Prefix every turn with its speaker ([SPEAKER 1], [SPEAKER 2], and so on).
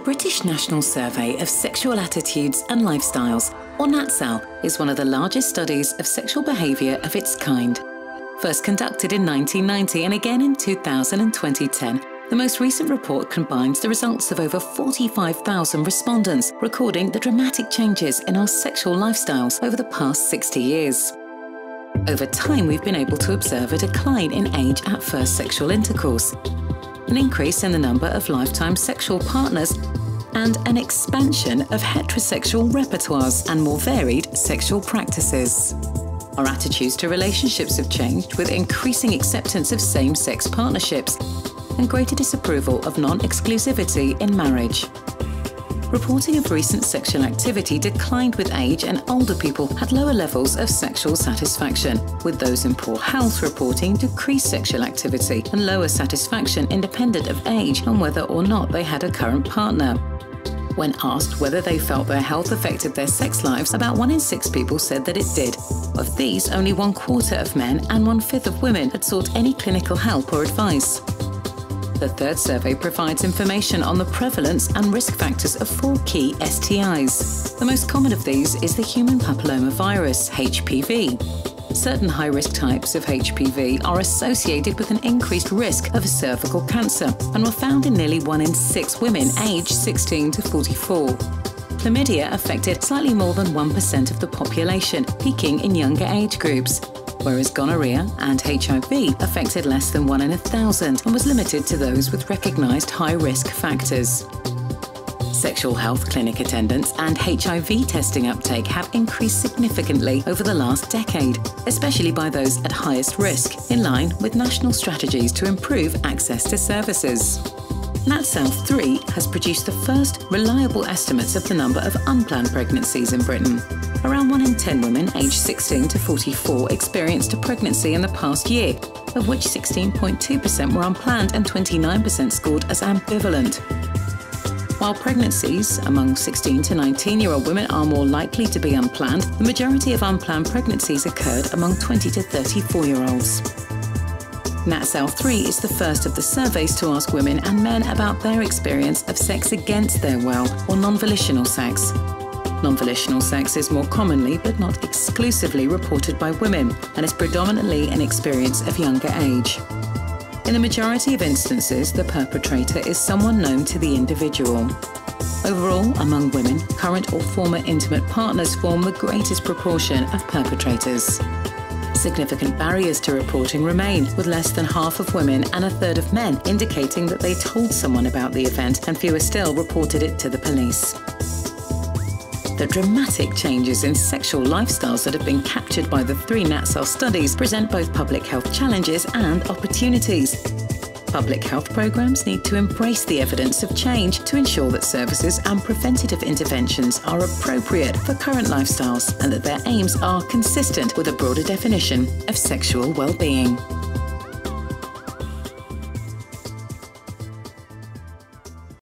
[SPEAKER 1] British National Survey of Sexual Attitudes and Lifestyles, or NatSal, is one of the largest studies of sexual behaviour of its kind. First conducted in 1990 and again in 2000 and 2010, the most recent report combines the results of over 45,000 respondents, recording the dramatic changes in our sexual lifestyles over the past 60 years. Over time, we've been able to observe a decline in age at first sexual intercourse, an increase in the number of lifetime sexual partners, and an expansion of heterosexual repertoires and more varied sexual practices. Our attitudes to relationships have changed, with increasing acceptance of same-sex partnerships and greater disapproval of non-exclusivity in marriage. Reporting of recent sexual activity declined with age, and older people had lower levels of sexual satisfaction, with those in poor health reporting decreased sexual activity and lower satisfaction independent of age and whether or not they had a current partner. When asked whether they felt their health affected their sex lives, about 1 in 6 people said that it did. Of these, only 1/4 of men and 1/5 of women had sought any clinical help or advice. The third survey provides information on the prevalence and risk factors of 4 key STIs. The most common of these is the human papillomavirus, HPV. Certain high-risk types of HPV are associated with an increased risk of cervical cancer and were found in nearly 1 in 6 women aged 16 to 44. Chlamydia affected slightly more than 1% of the population, peaking in younger age groups, whereas gonorrhea and HIV affected less than 1 in 1,000 and was limited to those with recognised high-risk factors. Sexual health clinic attendance and HIV testing uptake have increased significantly over the last decade, especially by those at highest risk, in line with national strategies to improve access to services. NatSal 3 has produced the first reliable estimates of the number of unplanned pregnancies in Britain. Around 1 in 10 women aged 16 to 44 experienced a pregnancy in the past year, of which 16.2% were unplanned and 29% scored as ambivalent. While pregnancies among 16 to 19-year-old women are more likely to be unplanned, the majority of unplanned pregnancies occurred among 20 to 34-year-olds. NatSal 3 is the first of the surveys to ask women and men about their experience of sex against their will, or non-volitional sex. Non-volitional sex is more commonly, but not exclusively, reported by women and is predominantly an experience of younger age. In the majority of instances, the perpetrator is someone known to the individual. Overall, among women, current or former intimate partners form the greatest proportion of perpetrators. Significant barriers to reporting remain, with less than half of women and 1/3 of men indicating that they told someone about the event, and fewer still reported it to the police. The dramatic changes in sexual lifestyles that have been captured by the 3 NatSal studies present both public health challenges and opportunities. Public health programs need to embrace the evidence of change to ensure that services and preventative interventions are appropriate for current lifestyles and that their aims are consistent with a broader definition of sexual well-being.